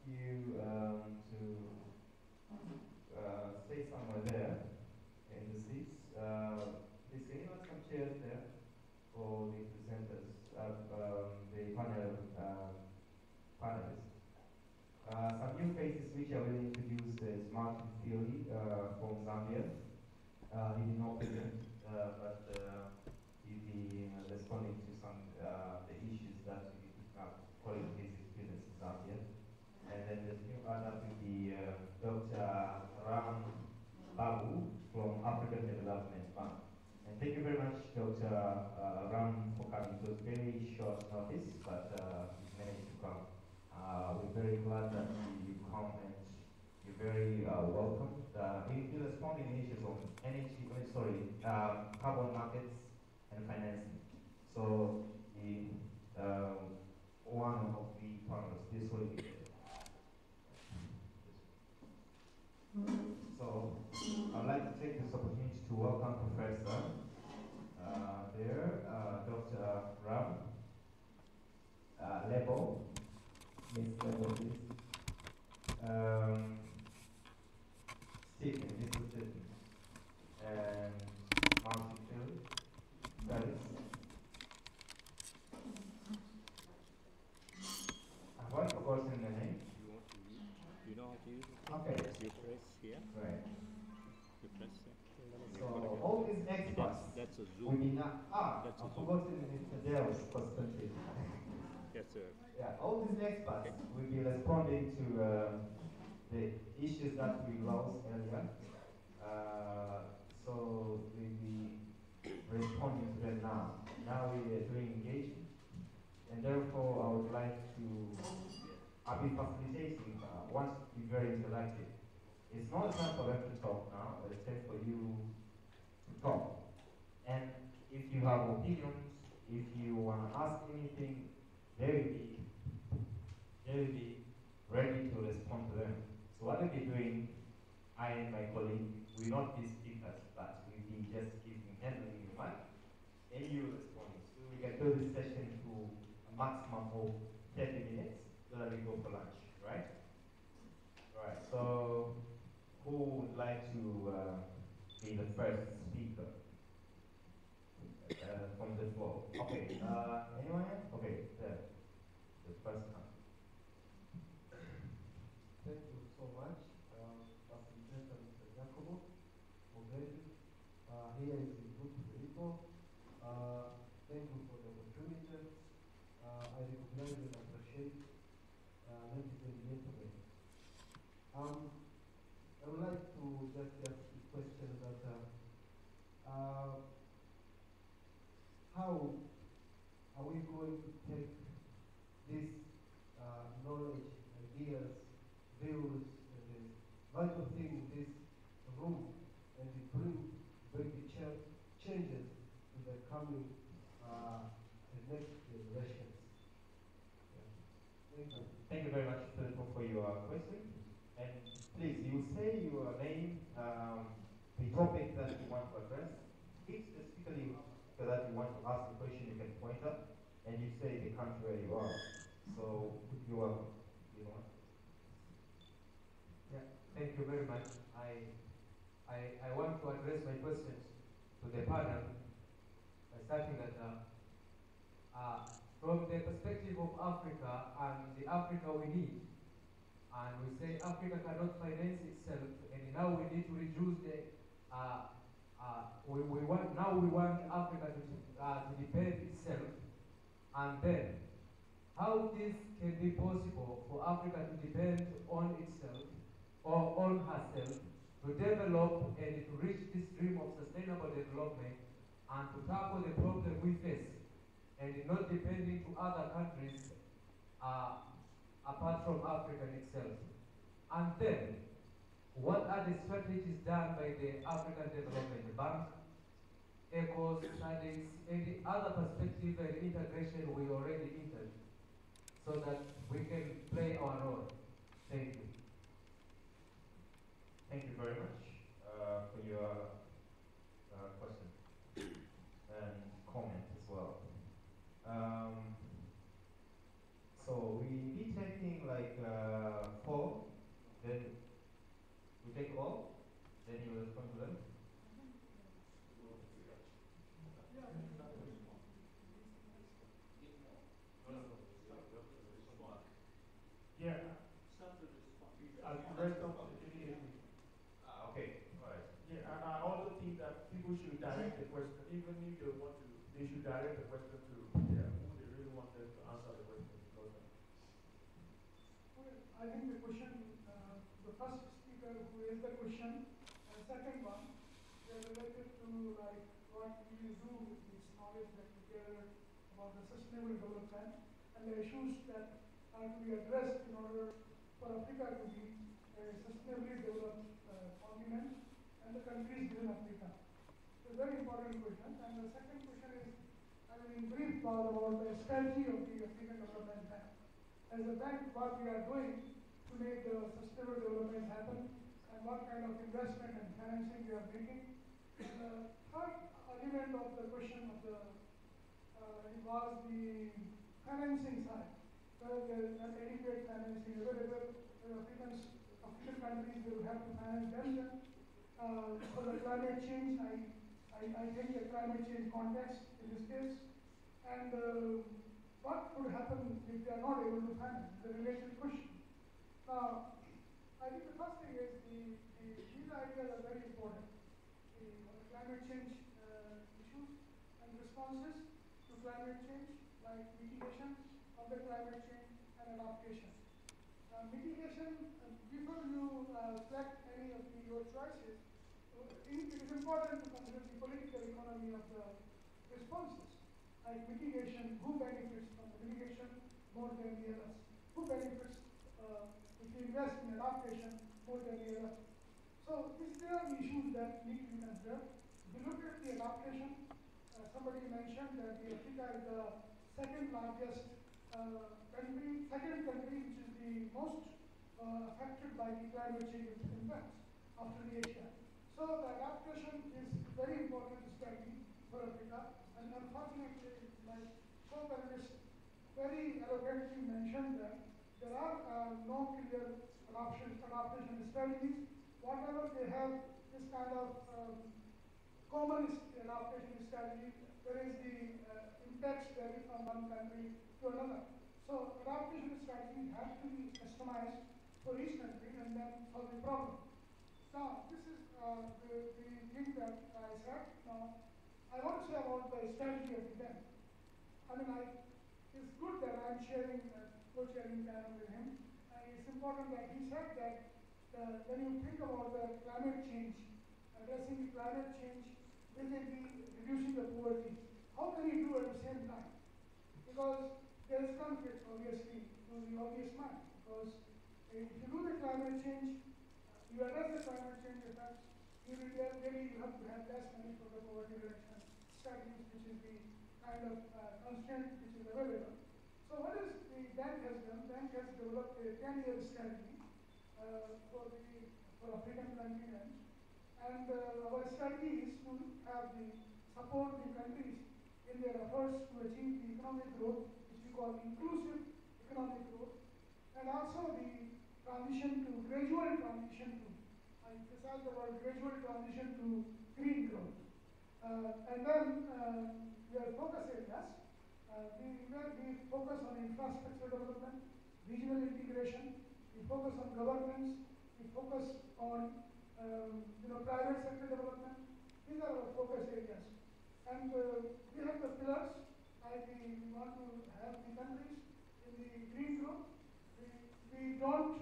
you to stay somewhere there in the seats. Please, can you have some chairs there for the presenters, the panelists? Some new faces which I will introduce is Martin Fiori from Zambia. He did not present, but he'll be responding to some the issues that we pick up according to his experience in Zambia. And then the new other will be Dr. Ram Babu from African Development Bank. And thank you very much, Dr. Ram, for coming. It was very short notice, but you managed to come. We're very glad that you come, and you're very welcome. We'll be responding to issues on energy, carbon markets and financing. So the one of the partners, this will be So I'd like to take this opportunity to welcome Professor Dr. Ram Lebo, Miss Lebo, please. Stephen, Mr. Stephen, and Martin Phil, Felix. Have I forgotten the name? You know how to use it? Okay. You press here. Right. You press here. So all these experts That's a zoom. will be not. That's a I've zoom. forgotten Mr. Dale's perspective. Yes, sir. Yeah, all these experts will be responding to the issues that we raised earlier. So we'll be responding to them now. Now we are doing engagement, and therefore I would like to. I'll be facilitating. Want to be very interactive. It's not time for them to talk now, but it's time for you to talk. And if you have opinions, if you want to ask anything, they will be ready to respond to them. So what we'll be doing, I and my colleague, will not be speakers, but we'll be just handling the mic, and you responding. So we can do this session to a maximum of 30 minutes, so that we go for lunch, right? Right, so who would like to be the first speaker from the floor? Okay, anyone? Okay, the first one. Thank you so much, Facilitator Mr. Jacobo Moghetti. Here is the group Federico. Thank you for the opportunity. I recognize and appreciate ladies and gentlemen. I would like to just ask a question that how are we going to take this knowledge, ideas, views, and the vital thing in this room and bring the changes to the coming the next generations? Yeah. Thank you. Thank you very much, Filippo, for your question. And please, you say your name, the topic that you want to address. If specifically that you want to ask a question, you can point up, and you say the country where you are. So you are, you know. Yeah, thank you very much. I want to address my questions to the panel by starting that from the perspective of Africa and the Africa we need, and we say Africa cannot finance itself, and now we need to reduce the we want Africa to depend itself, and then how this can be possible for Africa to depend on itself or on herself to develop and to reach this dream of sustainable development and to tackle the problem we face and not depending to other countries apart from Africa itself. And then, what are the strategies done by the African Development Bank, ECOS, SADC, and the other perspective and integration we already entered so that we can play our role? Thank you. Thank you very much for your question and comment as well. So we be taking like Then we take all, then he will respond to them. Yeah, as the rest of the community. Okay, alright. Yeah, and I also think that people should direct the question, even if they want to, they should direct the question to who they really want them to answer the question. Because, Well, I think the question, the first speaker who raised the question, and second one, they are related to like what we will do with this knowledge that we gather about the sustainable development and the issues that are to be addressed in order for Africa to be a sustainably developed continent and the countries within Africa. It's a very important question. And the second question is, I mean, in brief about the strategy of the African Development Bank. As a bank, what we are doing to make the sustainable development happen and what kind of investment and financing we are making. And the third element of the question of the was the financing side. Whether there is an adequate financing available, African countries will have to finance themselves. For the climate change, I think the climate change context in this case. And what could happen if they are not able to finance? The related question. Now, I think the first thing is these ideas are very important. The climate change issues and responses to climate change, like mitigation of the climate change and adaptation. Mitigation, before you select any of your choices, it is important to consider the political economy of the responses. Like mitigation, who benefits from the mitigation more than the others? Who benefits if you invest in adaptation more than the others? So there are issues that need to be considered. If you look at the adaptation, somebody mentioned that Africa is the second largest second country which is the most affected by the climate change impacts after the Asia. So the adaptation is very important strategy for Africa, and unfortunately, my co-panelists very eloquently mentioned that there are no clear adaptation strategies. Whatever they have is kind of common adaptation strategy, whereas the impacts vary from one country to another. So adaptation strategies have to be customized for each country and then solve the problem. Now, this is the thing that I said. Now, I want to say about the strategy of the bank. I mean, it's good that I'm sharing co-chairing panel with him. And it's important that he said that when you think about the climate change, addressing the climate change, basically reducing the poverty, how can you do at the same time? Because there is conflict, obviously, to the obvious mind. Because if you do the climate change, you address the climate change effects, you will really have to have less money for the poverty reduction strategies, which is the kind of constraint which is available. So what is the bank has done? Bank has developed a 10-year strategy for African continent, and our strategy is to have support the countries in their efforts to achieve the economic growth, which we call inclusive economic growth, and also the gradual transition to, I emphasize the word gradual transition to green growth. And then your focus areas, we focus on infrastructure development, regional integration, we focus on governance, we focus on private sector development. These are our focus areas. And we have the pillars, like we want to have the countries in the green growth. We don't,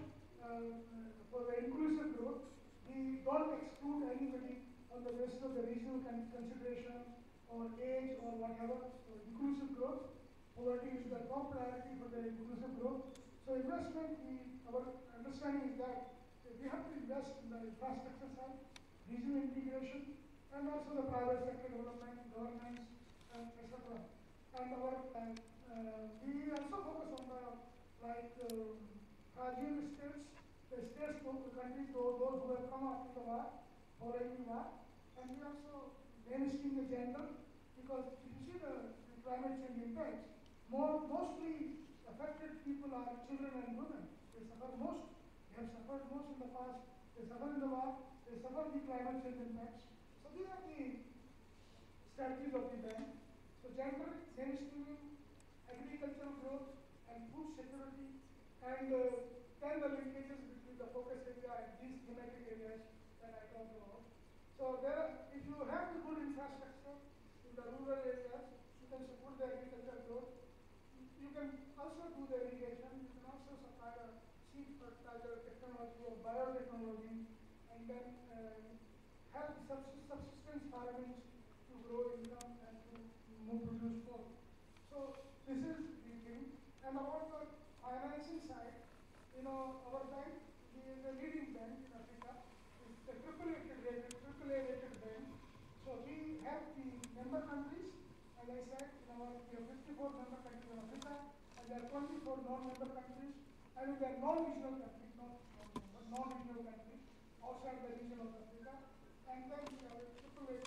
for the inclusive growth, we don't exclude anybody on the basis of the regional consideration or age or whatever. So inclusive growth, poverty is the top priority for the inclusive growth. So investment, our understanding is that we have to invest in the infrastructure side, regional integration, and also the private sector development, governance, etc. And we also focus on the fragile states, the states, the countries, those who have come after the war, following the war, and we also mainstream the gender, because if you see the climate change impacts, mostly affected people are children and women. They suffer most They have suffered most in the past. They suffer in the war. They suffer the climate change impacts. So these are the strategies of the bank. So gender mainstreaming, agricultural growth, and food security, and then the linkages between the focus area and these thematic areas that I talked about. So if you have the good infrastructure in the rural areas, you can support the agricultural growth. You can also do the irrigation. You can also supply the seed fertilizer technology or biotechnology, and then help subsistence farming to grow income and to produce food. So this is the thing. And about the financing side, our bank is a leading bank in Africa. It's a AAA rated bank. So we have the member countries, as I said, we have 54 member countries in Africa, and there are 24 non-member countries, and there are non-regional countries, not non-member, non-regional countries outside the region of Africa. And then we have a AAA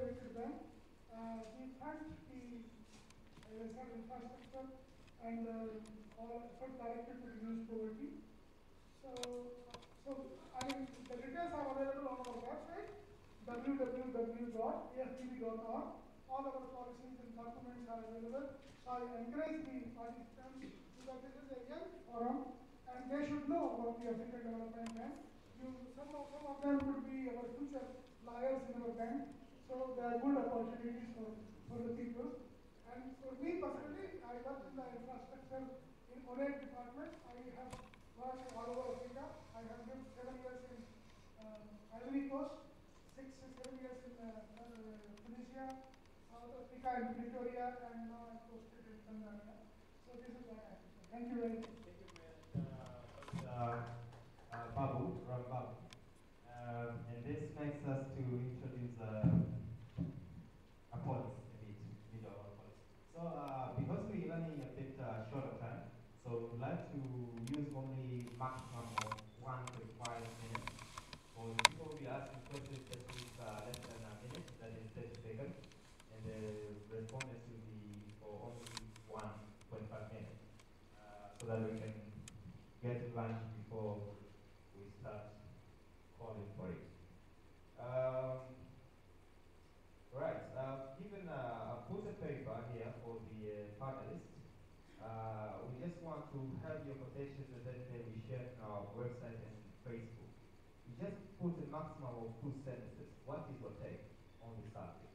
rated bank. We fund the, as I said, infrastructure and all effort directed to reduce poverty. So I mean, the details are available on our website, www.afdb.org. All our policies and documents are available. So I encourage the participants, because this is a young forum, and they should know about the African Development Bank. Some of them will be our future lawyers in our bank. So there are good opportunities for the people. And for me personally, I work in the infrastructure in ONET department. I have worked all over Africa. I have lived 7 years in Ivory Coast, 7 years in Tunisia, South Africa, and Pretoria, and now I'm posted in Tanzania. So this is what I have to say. Thank you very much. Thank you very much, Babu, Ram Babu. And this makes us to introduce a policy, a bit, video of policy. So because we're running a bit short of time, so we'd like to use only maximum of 1.5 minutes. For the people will be asking questions that is less than a minute, that is 30 seconds, and the respondents will be for only 1.5 minutes, so that we can get lunch before we start calling for it. Right, given a put a paper here for the panelists. We just want to have your quotations and then we share on our website and Facebook. We just put a maximum of 2 sentences. What is your take on the subject?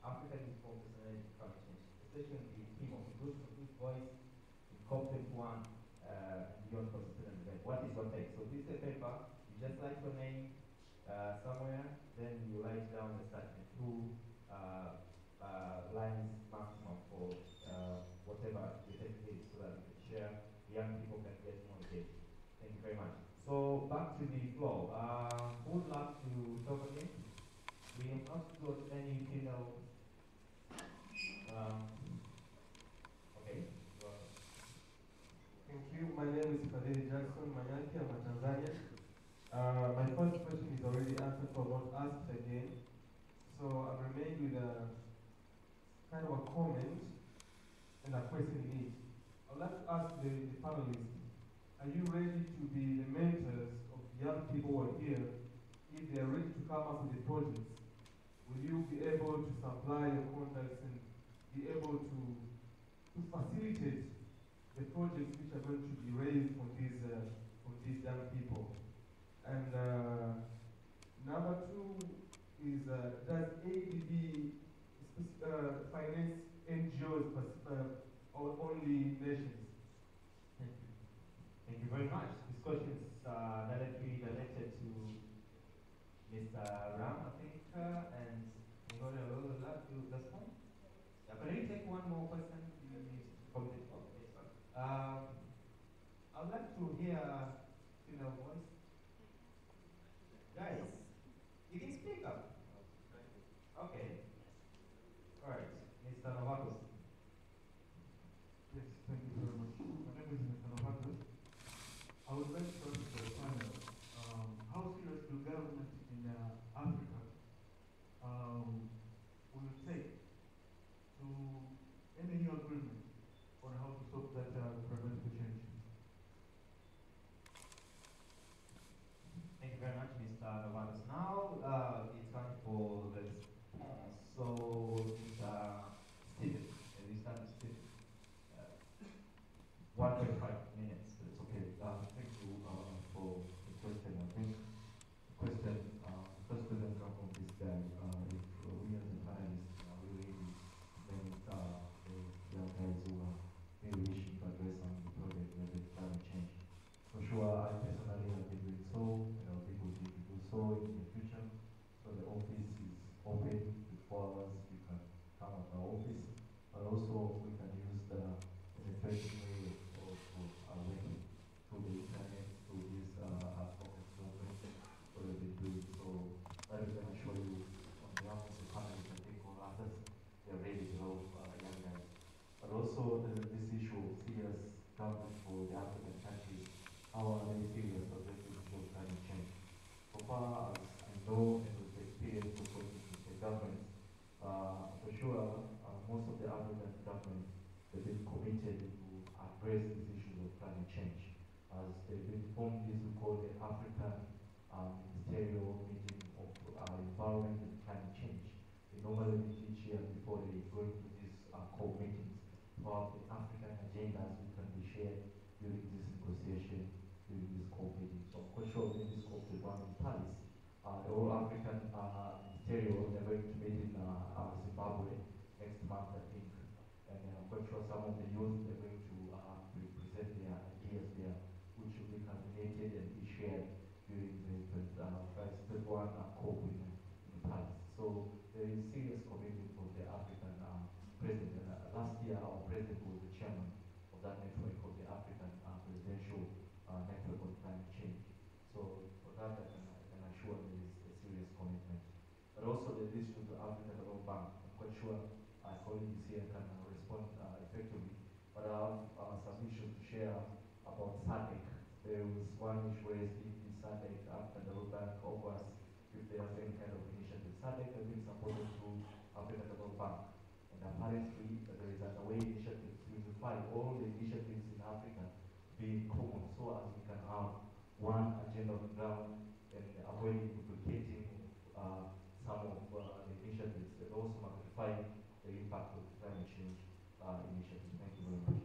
African is focused on energy climate change, especially the theme of inclusion of youth voice in COP21 and beyond for sustainable. What is your take? So this is a paper. You just write your name somewhere, then you write down the statement. 2 lines maximum for whatever the text is, so that we can share, young people can get more engaged. Thank you very much. So back to the floor. Who would like to talk again? We have not got any female. Okay. Thank you. My name is Fadili Jackson Manyanki. I'm a Tanzanian. My first question is already answered, so I won't ask it again. So I'll remain with a kind of a comment and a question in each. I'd like to ask the panelists, are you ready to be the mentors of young people who are here? If they are ready to come up with the projects, will you be able to supply your contacts and be able to facilitate the projects which are going to be raised from these young people? And number 2 is, does ADB finance NGOs or only nations? Thank you. Thank you very much. This question is directly related to Mr. Ram, I think, and you got a little to respond. Yeah, can you take one more question? Okay, sorry. I'd like to hear female voice. Guys, you can speak up. Okay. All right, Mr. Novatos. Yes, thank you very much. My name is Mr. Novatos. I would like to ask the panel, how serious do governments in Africa will take to any new agreement on how to stop that climate change? for the African countries, how are they serious about the issue of climate change? So far as I know, and with the experience of working with the governments, for sure, most of the African governments have been committed to address these issues of climate change. As they've been formed this we call the African Ministerial Meeting of Environment and Climate Change. They normally meet each year before they go into these core meetings about the African agendas which can be shared during this negotiation, during this core meeting. So I'm quite sure when this core will run in Paris, the whole African Ministerial, they're going to meet in Zimbabwe next month, I think. And I'm quite sure some of the youth, they're going to present their ideas there, which will be culminated and be shared during the first one COP in Paris. So there is serious commitment from the African president. Last year, our president was the chairman of that network, of the African Presidential Network on Climate Change. So for that, I can assure there is a serious commitment. But also the issue of the African Development Bank. I'm quite sure our colleagues here can respond effectively. But I have some issues to share about SADC. There was one issue raised in the SADC African Development Bank offers if there's any kind of initiative. SADC has been supported through African Development Bank. And apparently there is an way initiative to unify all the initiatives in Africa being common so as we can have one agenda on the ground and avoiding duplicating some of the initiatives and also magnifying the impact of climate change initiatives. Thank you very much.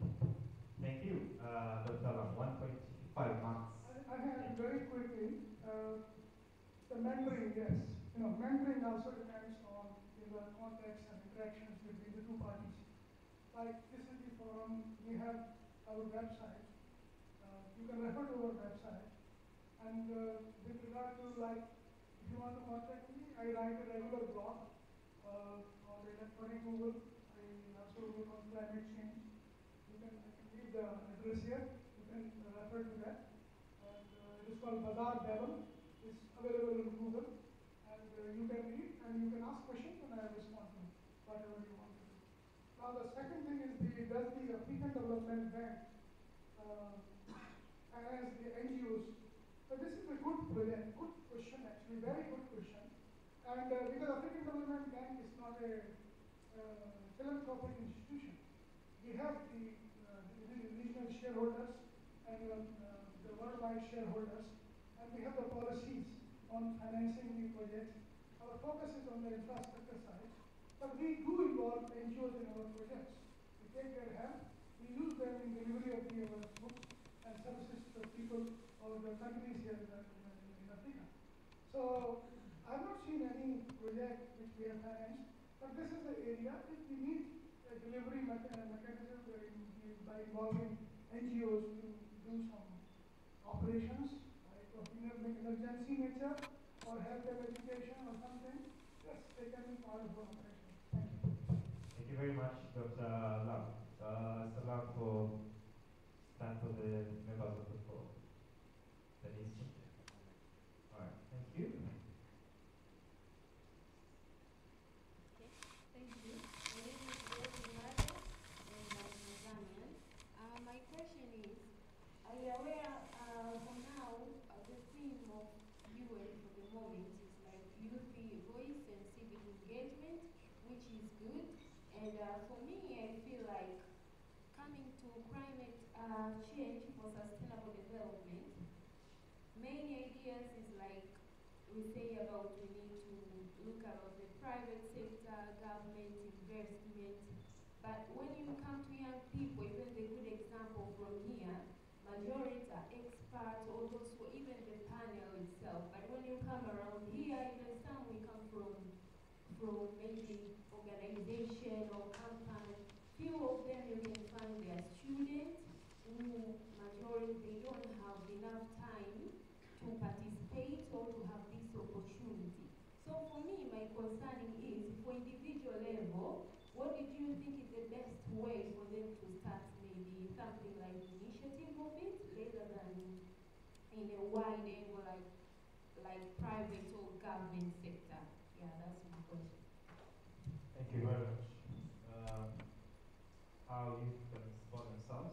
Thank you, Dr. Lam. 1.5 marks. I have very quickly, the mentoring, yes. You know, mentoring also depends on the context and interactions between the two parties. Like this is the forum, we have our website. You can refer to our website. And with regard to like, if you want to contact me, I write a regular blog on electronic Google. I also work on climate change. I can leave the address here. You can refer to that. And it is called Bazaar Devil. It's available in Google. And you can read and you can ask questions and I will respond to whatever you want to do. Now the second thing is does the African Development Bank as the NGOs. So this is a good question actually, very good question. And because African Development Bank is not a philanthropic institution, we have the regional shareholders and the worldwide shareholders, and we have the policies on financing the projects. Our focus is on the infrastructure side, but we do involve NGOs in our projects. We take their help, we use them in delivery of our books and services to the people or the countries here in Africa. So I've not seen any project which we have financed, but this is the area if we need a delivery mechanism by involving NGOs to do some operations, like of emergency nature or health and education or something. Yes, they can be part of the operation. Thank you. Thank you very much, Dr. Lam. It's allowed for time for the members of the floor. Denise. All right, thank you. Thank you. My name is Rose and I'm Tanzanian. My question is, are you aware for now the theme of UN for the moment is like youth voice and civic engagement, which is good. And for me, I feel like coming to climate change for sustainable development, many ideas is like we say about we need to look about the private sector, government, investment. But when you come to young people, even the good example from here, majority are experts, or those who even the panel itself. But when you come around here, even some we come from maybe organization or company. Few of them you can find their students who majority they don't have enough time to participate or to have this opportunity. So for me, my concern is for individual level, what did you think is the best way for them to start maybe something like initiative of it rather than in a wide angle like private or government sector? Yeah, that's my question. Thank you very much. How youth can support themselves.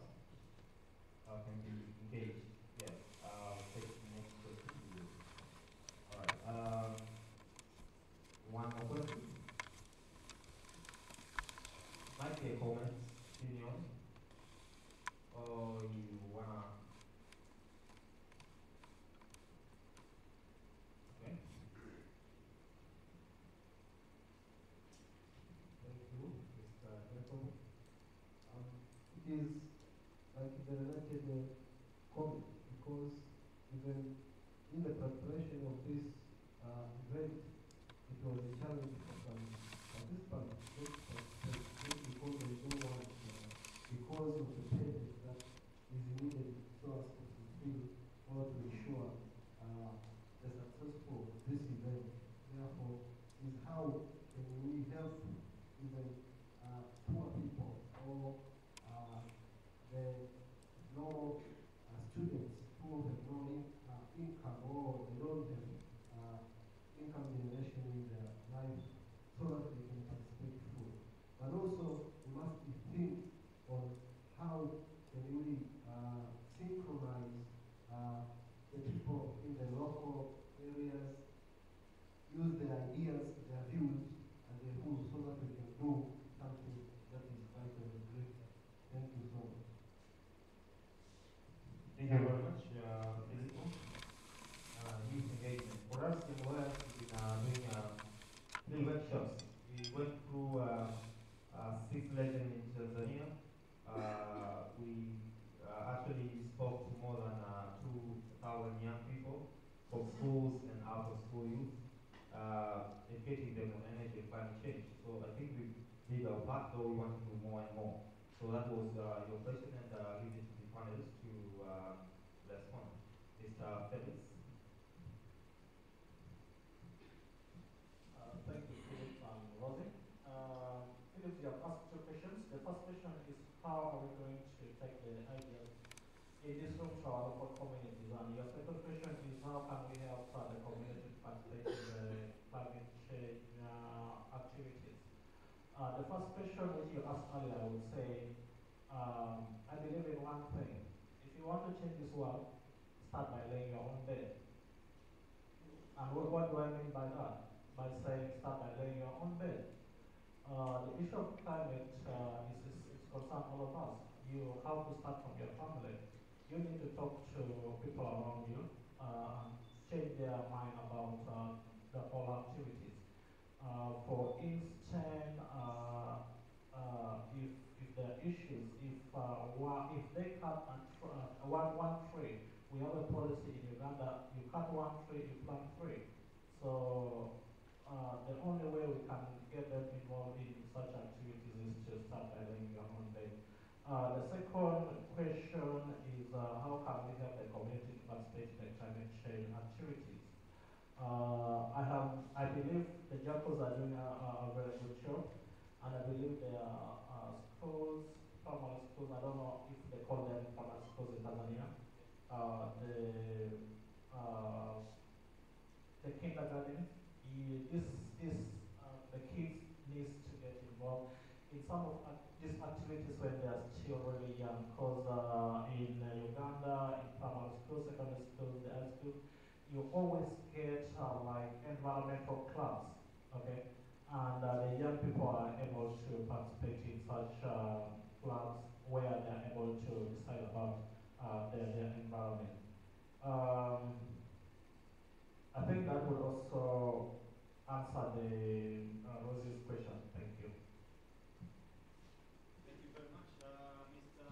the related comment, because even in the preparation of this event, it was a challenge for some participants not to participate just because they don't want, because of the payment that is needed so as to fulfill or to ensure the successful of this event. Therefore, is how can we help even poor people or the no students who have no income or they don't have income generation in their life so that they can participate fully. But also, we must think on how can we synchronize the people in the local areas, use their ideas, their views, and their rules so that we can do something that is vital and great. Thank you so much. Thank you very much, Filippo. Youth engagement. For us in Wales, we've been doing 3 workshops. We went through 6 legends in Tanzania. We actually spoke to more than 2,000 young people from schools and out of school youth, educating them on energy and climate change. So I think we did our part, though we want to do more and more. So that was your question, and leave it to the panelists to respond. Mr. Felix. Thank you, Philip and Rosie. Philip, you have asked 2 questions. The first question is, how are we going to take the ideas in this room to our local communities? And your second question is, how can we help the community to participate in the climate change activities? The first question which you asked earlier, I would say, I believe in one thing. If you want to change this world, start by laying your own bed. And what do I mean by that? By saying start by laying your own bed. The issue of climate is concern all of us. You have to start from your family. You need to talk to people around you and change their mind about the whole activities. For instance, if there are issues, if they cut one tree, we have a policy in Uganda: you cut 1 tree, you plant 3. So the only way we can get them involved in such activities is to start by laying your own bed. The second question is, how can we help the community to participate in the climate change activities? I believe the JACOs are doing a very good job, and I believe there are schools, primary schools, I don't know if they call them primary schools in Tanzania, the kindergarten. The kids needs to get involved in some of these activities when they are still really young, because in Uganda, in primary school, secondary school, the high school, you always get like environmental clubs, okay? And the young people are able to participate in such clubs where they are able to decide about their environment. I think that would also answer the Rosie's question. Thank you. Thank you very much. Mr.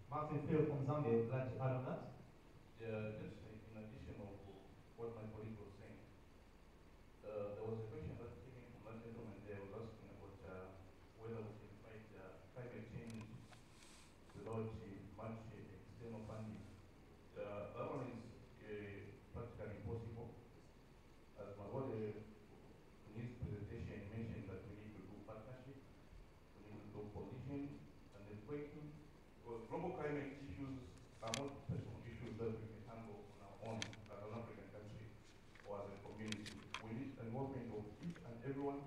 Martin Phil from Zambia would like to add on that. Just in addition of what my colleague was saying, there was a question that came in from that gentleman there was asking about whether we can fight climate change without much external funding. That one is practically impossible. As Marwade in his presentation mentioned that we need to do partnership, we need to do coalition and networking, because global climate issues are not personal issues that we can handle on our own as an African country or as a community. We need involvement of each and everyone.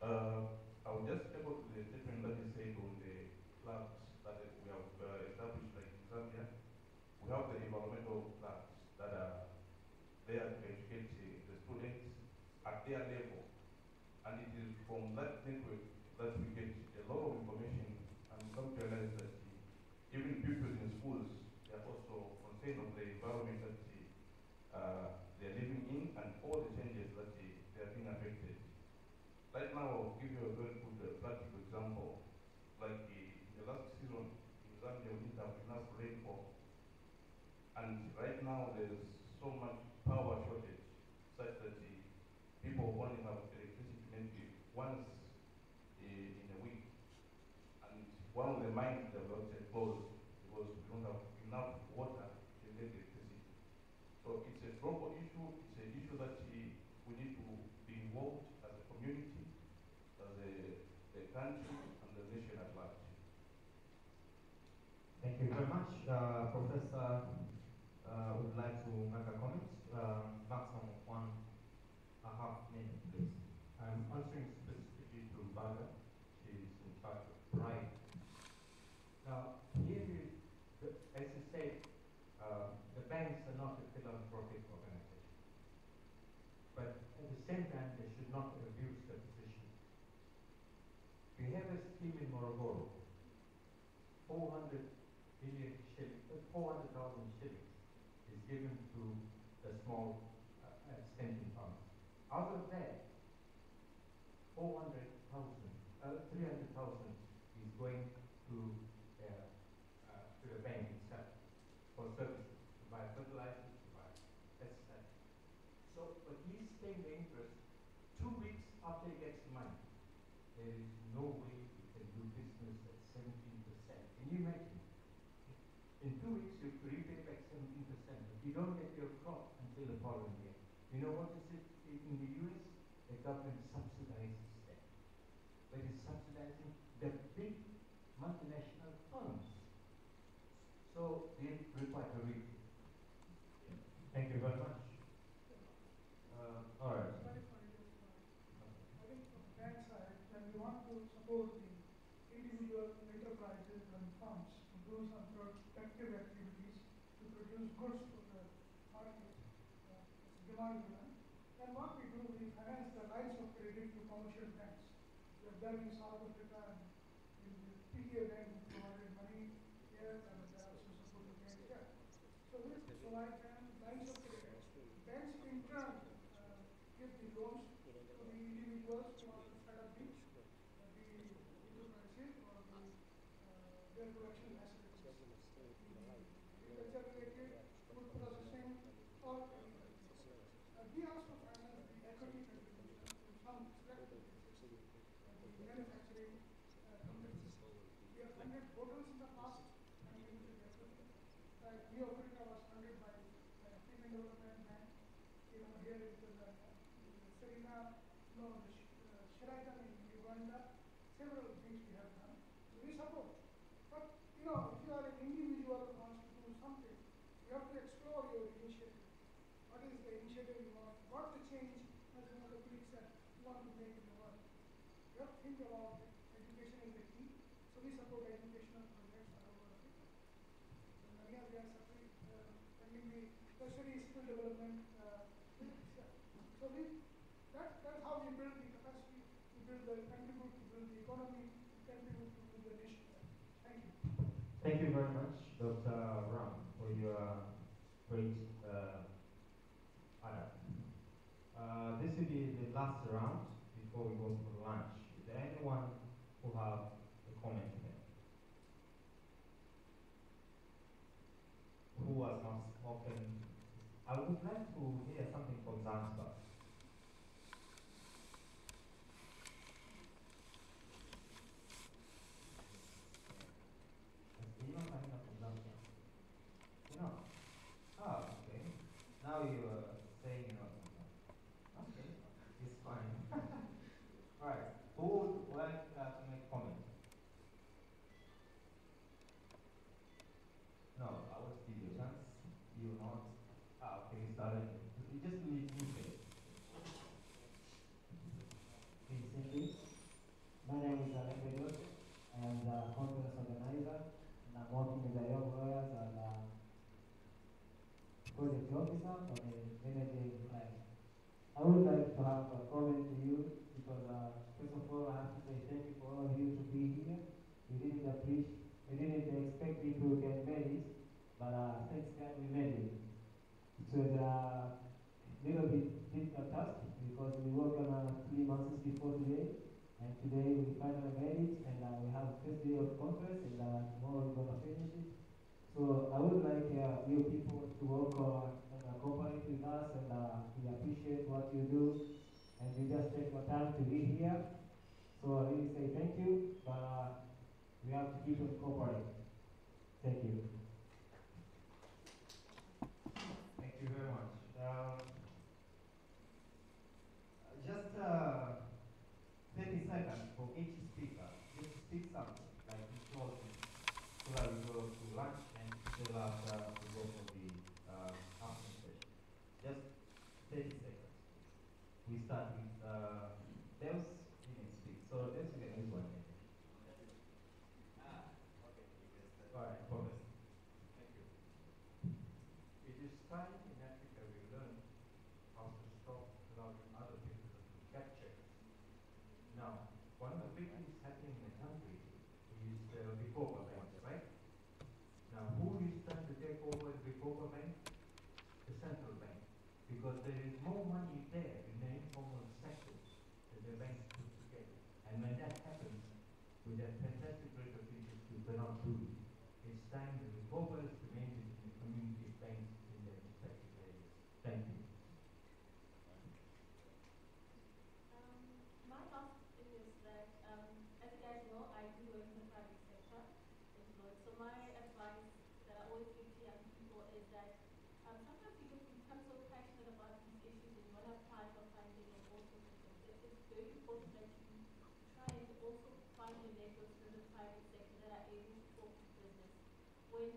I will just echo to the statement that you said on the clubs that we have established, like in Zambia. We have the environmental clubs that are there to educate the students at their level. And it is from that network that we get a lot of information and come to realize that even pupils in schools, they are also concerned of the environment that they are living in and all the changes that they are being affected. Right now, I'll give you a very good practical example. Like in the last season in Zambia, we didn't have enough rain And right now there is so much power shortage such that people only have electricity maybe once in a week. And one of the mines that got closed because we don't have enough water to generate electricity. So it's a global issue. It's an issue that we need to be involved as a community, as the country, and the nation at large. Thank you very much. Professor would like to make a comment. Maximum of 1.5 minutes, please. I'm answering specifically to Baga. She's in charge of pride. Now, here is, as you say, the banks are not a philanthropic organization. But at the same time, they should not abuse their position. We have a scheme in Morogoro, 400,000 shillings is given to the small extension farmers. Out of that, 300,000 is going to the bank itself for services, to buy fertilizers, to buy pesticides. So, but he's paying the interest 2 weeks after he gets the money. There is no way you can do business at 17%. Can you imagine? In 2 weeks, you repay back 17%, but you don't get your crop until the following year. You know what is it in the US? The government subsidizes that. But it's subsidizing the big multinational firms. So they require a review. Thank you very much. All right. Sorry for interrupting. I think from the bank side, when we want to support the individual enterprises and firms to do some productive activities to produce goods for the market, it's demand driven. Then what we do, we finance the lines of credit to commercial banks. We have done in South Africa and in the PTA bank, we provided money here and they are also supporting bank here. So we provide them lines of credit. Banks in turn give the loans to the individuals who want to set up the enterprises or their production facilities. Agriculture related, food processing, or agriculture. We also finance the equity contribution to some selected cases, the manufacturing companies. We have funded hotels in the past, unlimited equity. New Africa was funded by African Development Bank. Here is the Serena, Sheraton in Uganda, several things we have done. So we support. But if you are an individual who wants to do something, you have to explore your initiative. What is the initiative you want? What the change, as one of the colleagues said, you want to make in the world? You have to think about it. Education is the key. So we support educational projects all over Africa. In Mania, we are funding the tertiary skill development. So that's how we build the capacity, to contribute to build the economy, to contribute to build the nation. Thank you. Thank you very much, Dr. Ram, for your great adab. This will be the last round before we go for lunch. Is there anyone who have a comment here? Who has not spoken? I would like to hear something from Zanzibar. You know something from Zanzibar? You know? Oh, okay. Now you are saying you know something. Okay, it's fine. Alright, who would like to make comment? No, I will give you a chance. You will not. Okay, we started. You just need to say it. My name is Energyand. I am the conference organizer, and I'm working with the young lawyers and project officer for the Energyand client. I would like to have a comment to you because first of all, I have to say thank you for all of you to be here. We didn't expect you to get married, but thanks God we made it. It was a little bit difficult task because we worked on 3 months before today, and today we finally made it, and we have first day of conference, and tomorrow we're gonna finish it. So I would like you people to work and cooperate with us, and we appreciate what you do, and you just take your time to be here. So I really say thank you, but we have to keep on cooperating. Thank you. Thank you very much. Just 30 seconds for each speaker. Just speak something, like in closing, so that we go to lunch and still after we go for the afternoon session. Just 30 seconds. We start with Deus, you can speak. So Deus, you can use 1 minute. Okay, you can start. All right, perfect. Thank you. It is time in Africa we learn how to stop allowing other people to capture us. Now, one of the big things happening in the country is the Vikopa Bank, right? Now, who is trying to take over the Vikopa Bank? The central bank. Because there is more money there in the informal sector than the banks put together. And when that happens, with that fantastic rate of interest, you cannot do it. It's time the Vikopas remain in the community banks in their respective areas. Thank you. My last thing is that, as you guys know, I do work in the private sector, employed. So my advice that I always give to young people is that sometimes you can become so passionate about these issues and you want to apply for funding and all sorts of things. It's very important that you try and also find your networks in the private sector that are able to talk to business. When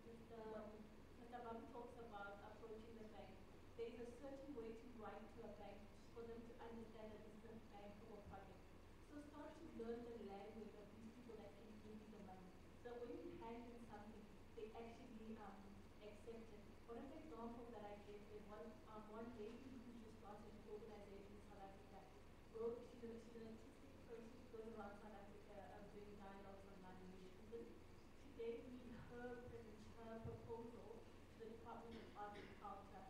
Mr. Babu talks about approaching the bank, there is a certain way to write to a bank for them to understand that this is a bank or project. So start to learn the language of these people that can give you the money. So when you hand in something, they actually accept it. One of the examples that I give is one lady who just started an organization in South Africa. She's an artistic person, she goes around South Africa doing dialogues on non-musicians. She gave me her proposal to the Department of Art and Culture.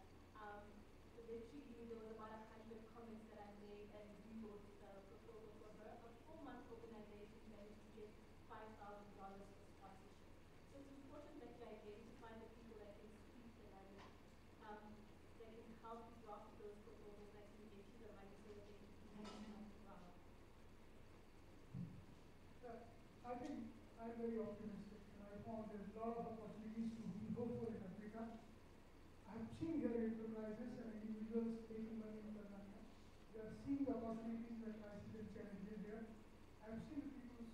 Literally, there was about 100 comments that I made, and we wrote the proposal for her. A 4-month organization managed to get $5,000 for sponsorship. So it's important that you identify the people that can speak the language, that can help you draft those proposals, that can get you the money so that they can implement on the ground. I think I'm very optimistic, and I found there's a lot of opportunities to be hopeful in Africa. I've seen here enterprises and individuals making money in Tanzania. We are seeing the opportunities that I see the challenges here. I've seen the people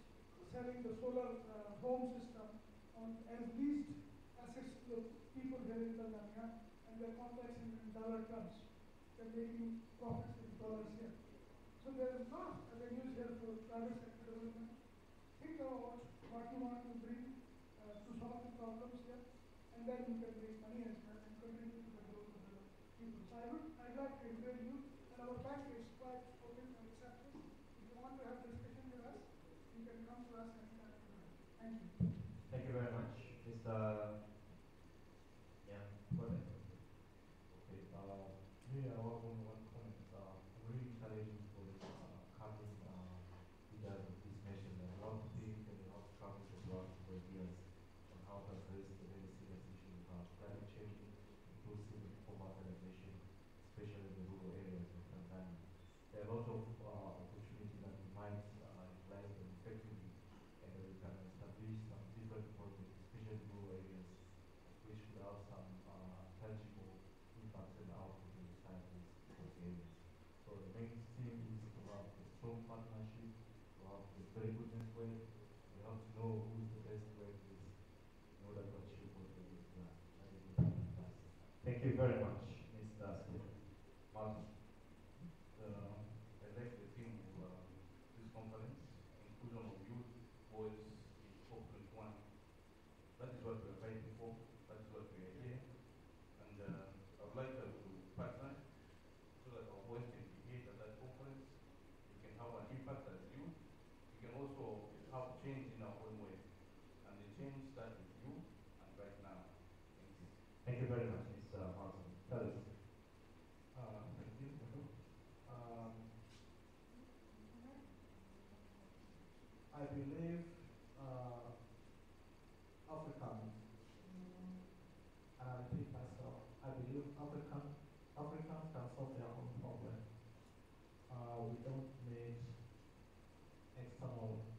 selling the solar home system on as least assets to the people here in Tanzania, and their contracts in dollar terms. They're making profits in dollars here. So there is not avenues here for private sector development. Think about what you want to bring to solve the problems here, and then you can make money as well and contribute to the growth of the people. So I'd like to encourage you, and our bank is quite open and receptive. If you want to have discussion with us, you can come to us and chat with us. Thank you. Thank you very much. Mr. Yeah, go ahead. Okay, maybe I want one comment. I'm really challenging for this coming leaders of this nation. They want to think and they want to come with a lot of ideas on how to address the very serious issue of climate change, inclusive reform organization, especially in the rural areas of Tanzania. There are a lot of opportunities that we might utilize them effectively, and we can establish some different projects, especially in rural areas, which could have some tangible impact and output in societies in those areas. So the main theme is to have a strong partnership, to have a very good network. We have to know who is the best way in order to achieve what we need to plan. Thank you very much, Mr. Stephen. Martin. I like the theme of this conference, inclusion of youth, boys in COP21. That is what we are fighting for, that is what we are here. And I would like us to partner so that our voice can be heard at that conference. We can have an impact as youth. We can also have change in our own way. And the change starts with you and right now. Thank you. Thank you very much, Mr. Martin. Tell us. Thank you. I believe Africans I believe Africans can solve their own problem. We don't need external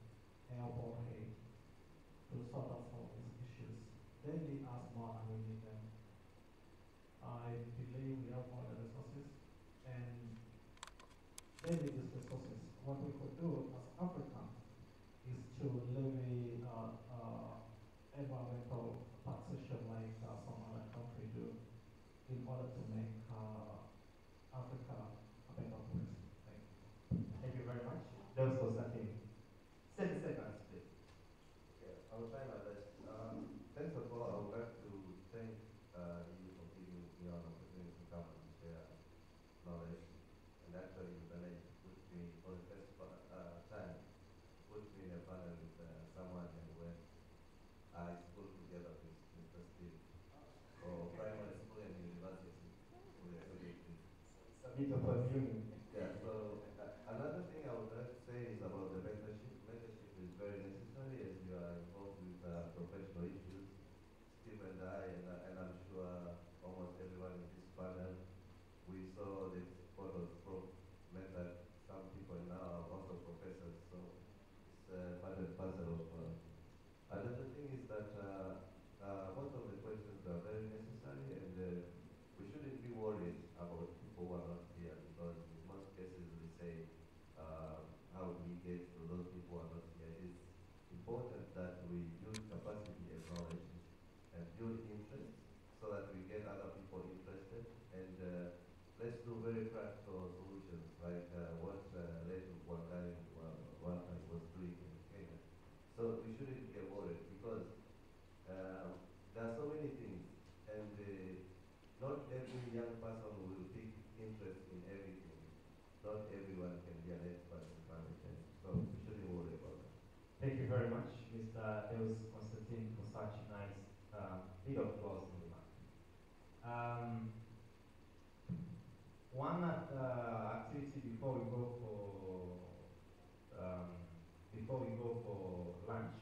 help or aid to sort out some of these issues. They need us more than we need them. I believe we have all the resources and they need these resources. What we could do as Africans is to levy environmental taxation like some other countries do in order to make Africa a better place. Thank you. Thank you very much. Those for starting. 30 seconds, please. Yeah, I will try my best. First of all, I would like to thank you for giving me an opportunity to come and share knowledge. And actually, you managed to put me, for the first time, put me in a panel with someone and when I schooled together with Mr. Steve for primary school and university. We are It's a bit of a union. Yeah, so another thing I would like to say is about the mentorship. Mentorship is very necessary as you are involved with professional issues. Steve and I, and I'm sure almost everyone in this panel, we saw the photos from mentored some people now are also professors, so it's part and parcel of. Another thing is that most of the questions are very necessary and we shouldn't be worried about people who are not here because in most cases we say, how do we get to those people who are not here? It's important that we build capacity and knowledge and build interest so that we get other people interested and let's do very practical solutions like what Letu Wangari was doing in Kenya. So we shouldn't get worried because there are so many things and not every young person will take interest in everything. Not everyone can be an expert in climate change. So we shouldn't worry about that. Thank you very much, Mr. Deus Constantine, for such a nice bit of applause in the back. One activity before we go for lunch.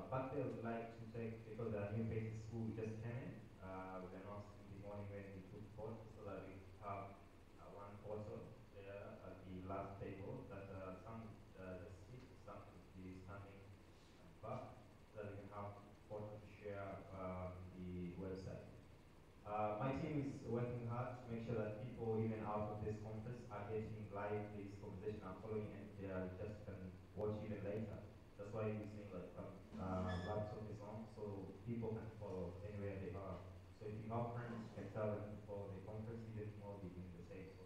But they would like to take, because there are new faces who just came in, we announced in the morning when we took vote so that we have one photo there at the last table that some just sit, some could be standing back so that we can have photo to share the website. My team is working hard to make sure that people even out of this conference are getting live this conversation and following and they are just can watch even later. That's why we're saying like laptop is on so people can follow anywhere they are. So if you have friends, you can tell them to follow the conference even tomorrow we're doing the same. So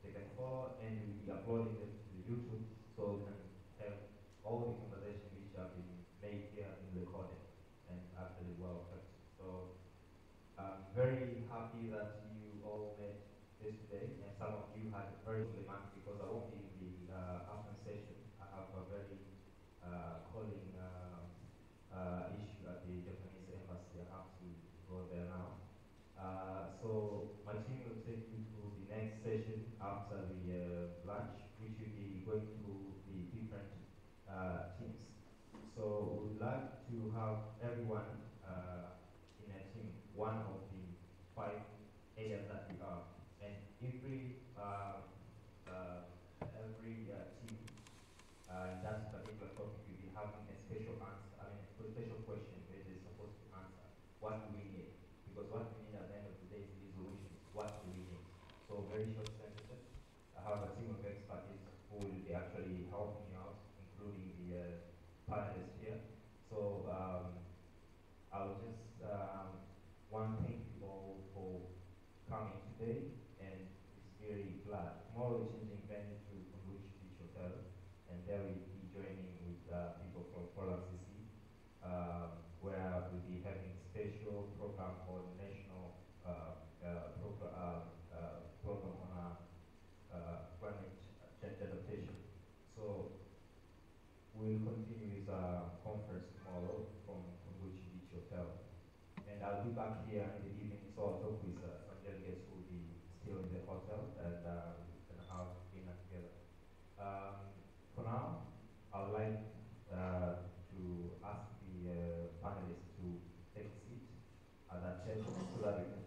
they can follow and we'll be uploading them to the YouTube so we can have all the conversation which have been made here in recorded and actually well kept. So I'm very happy that you all met this today, and some of you had very demand because I won't be in the afternoon session. I have a very calling issue at the Japanese embassy. I have to go there now. So my team will take you through the next session after the lunch, which will be going through the different teams. So we would like to have everyone in a team, one of the 5 areas that we are, and every team in that particular topic will be having a special answer. I mean, a special question where they're supposed to answer. What do we need? Because what we need at the end of the day is resolutions. What do we need? So very short sentences. I have a team of experts who will be actually helping you out, including the panelists here. So I'll just want to thank you all for coming today, and it's very glad. Tomorrow we're changing venue to Conduci Beach Hotel, and there we'll be joining with people from Poland CC, where we'll be having a special program called National Program on Climate Change Adaptation. So we'll continue with our conference tomorrow from Conduci Beach Hotel. And I'll be back here in the evening, so I'll talk with some delegates who will be still in the hotel and we can have dinner together. For now, I would like to ask the panelists to take a seat at that table so that we can